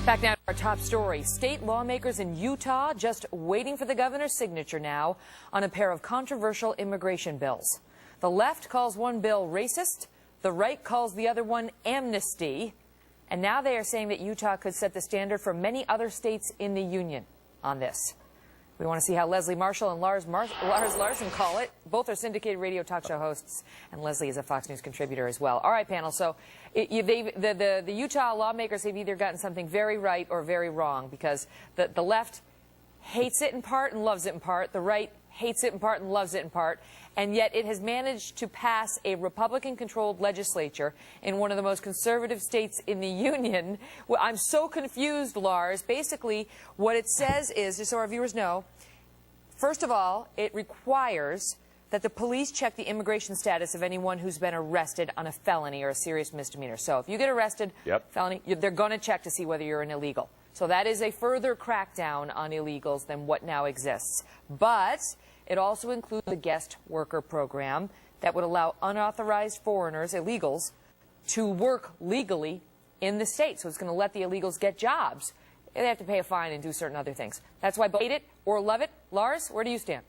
Back now to our top story. State lawmakers in Utah just waiting for the governor's signature now on a pair of controversial immigration bills. The left calls one bill racist, the right calls the other one amnesty, and now they are saying that Utah could set the standard for many other states in the union on this. We want to see how Leslie Marshall and Lars Larson call it. Both are syndicated radio talk show hosts, and Leslie is a Fox News contributor as well. All right, panel. So the Utah lawmakers have either gotten something very right or very wrong, because the left hates it in part and loves it in part. The right hates it in part and loves it in part. And yet it has managed to pass a Republican-controlled legislature in one of the most conservative states in the union. Well, I'm so confused, Lars. Basically, what it says is, just so our viewers know, first of all, it requires that the police check the immigration status of anyone who's been arrested on a felony or a serious misdemeanor. So if you get arrested, felony, they're going to check to see whether you're an illegal. So that is a further crackdown on illegals than what now exists. But it also includes a guest worker program that would allow unauthorized foreigners, illegals, to work legally in the state. So it's going to let the illegals get jobs. They have to pay a fine and do certain other things. That's why both hate it or love it. Lars, where do you stand?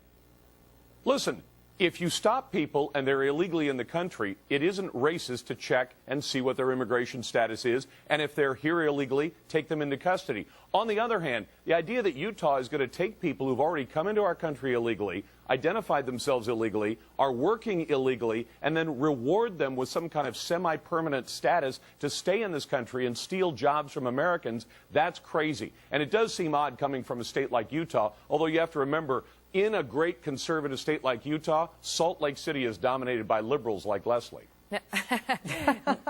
Listen, if you stop people and they're illegally in the country, it isn't racist to check and see what their immigration status is, and if they're here illegally, take them into custody. On the other hand, the idea that Utah is going to take people who've already come into our country illegally, identified themselves illegally, are working illegally, and then reward them with some kind of semi-permanent status to stay in this country and steal jobs from Americans, that's crazy. And it does seem odd coming from a state like Utah, although you have to remember, in a great conservative state like Utah, Salt Lake City is dominated by liberals like Leslie.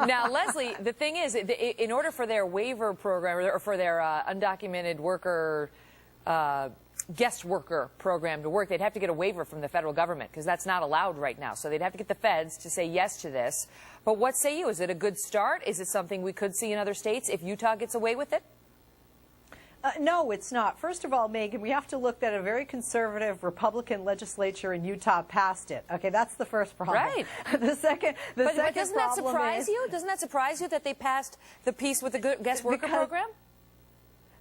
Now, Leslie, the thing is, in order for their waiver program or for their undocumented worker, guest worker program to work, they'd have to get a waiver from the federal government, because that's not allowed right now. So they'd have to get the feds to say yes to this. But what say you? Is it a good start? Is it something we could see in other states if Utah gets away with it? No, it's not. First of all, Megan, we have to look that a very conservative Republican legislature in Utah passed it. Okay, that's the first problem. Right. The second but doesn't that surprise you? Doesn't that surprise you that they passed the piece with the guest worker program?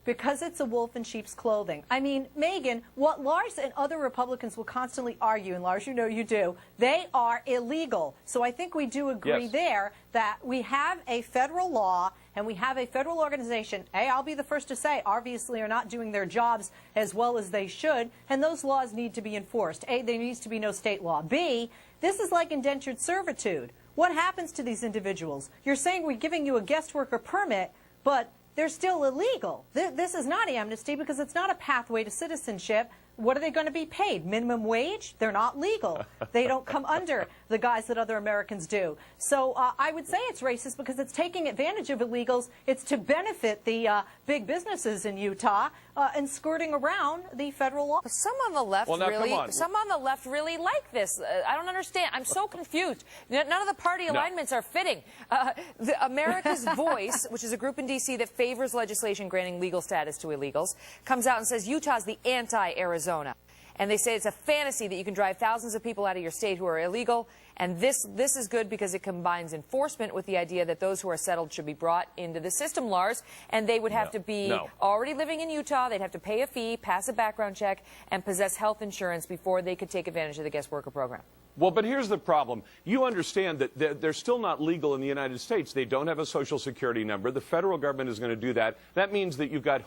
Because it's a wolf in sheep's clothing. I mean, Megan, what Lars and other Republicans will constantly argue, and Lars, you know you do, they are illegal. So I think we do agree there that we have a federal law and we have a federal organization. A, I'll be the first to say, obviously are not doing their jobs as well as they should, and those laws need to be enforced. A, there needs to be no state law. B, this is like indentured servitude. What happens to these individuals? You're saying we're giving you a guest worker permit, but they're still illegal. This is not amnesty because it's not a pathway to citizenship. What are they going to be paid? Minimum wage? They're not legal. They don't come under the guise that other Americans do. So I would say it's racist because it's taking advantage of illegals. It's to benefit the big businesses in Utah and skirting around the federal law. Some on the left really like this. I don't understand. I'm so confused. None of the party alignments are fitting. America's Voice, which is a group in D.C. that favors legislation granting legal status to illegals, comes out and says Utah's the anti-Arizona. And they say it's a fantasy that you can drive thousands of people out of your state who are illegal. And this is good because it combines enforcement with the idea that those who are settled should be brought into the system, Lars. And they would have to be already living in Utah. They'd have to pay a fee, pass a background check, and possess health insurance before they could take advantage of the guest worker program. Well, but here's the problem. You understand that they're still not legal in the United States. They don't have a Social Security number. The federal government is going to do that. That means that you've got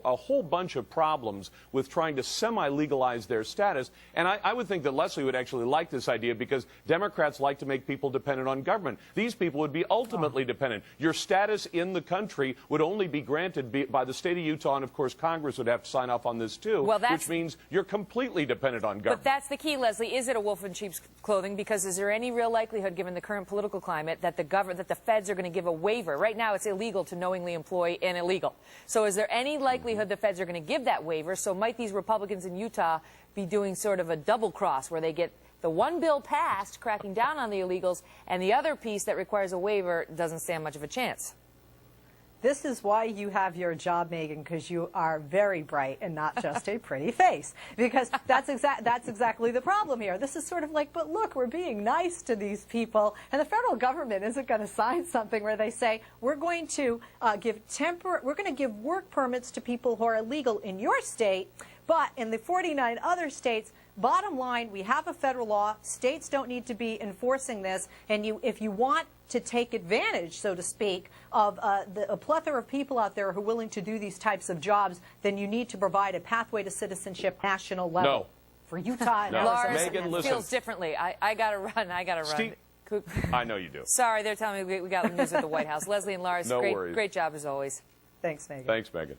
a whole bunch of problems with trying to semi-legalize their status. And I would think that Leslie would actually like this idea because Democrats like to make people dependent on government. These people would be ultimately dependent. Your status in the country would only be granted by the state of Utah, and of course Congress would have to sign off on this too, which means you're completely dependent on government. But that's the key, Leslie. Is it a wolf in sheep's clothing? Because is there any real likelihood, given the current political climate, that the feds are going to give a waiver? Right now, it's illegal to knowingly employ an illegal. So is there any likelihood the feds are going to give that waiver? So might these Republicans in Utah be doing sort of a double cross where they get the one bill passed cracking down on the illegals and the other piece that requires a waiver doesn't stand much of a chance? This is why you have your job, Megan, because you are very bright and not just a pretty face. Because that's exactly the problem here. This is sort of like, but look, we're being nice to these people, and the federal government isn't going to sign something where they say we're going to give work permits to people who are illegal in your state, but in the 49 other states. Bottom line, we have a federal law. States don't need to be enforcing this. And if you want to take advantage, so to speak, of a plethora of people out there who are willing to do these types of jobs, then you need to provide a pathway to citizenship national level. No. For Utah and No. Arizona. Lars Megan, listen. feels differently. I got to run. I got to run. Steve, I know you do. Sorry, they're telling me we got news at the White House. Leslie and Lars, No worries. great job as always. Thanks, Megan. Thanks, Megan.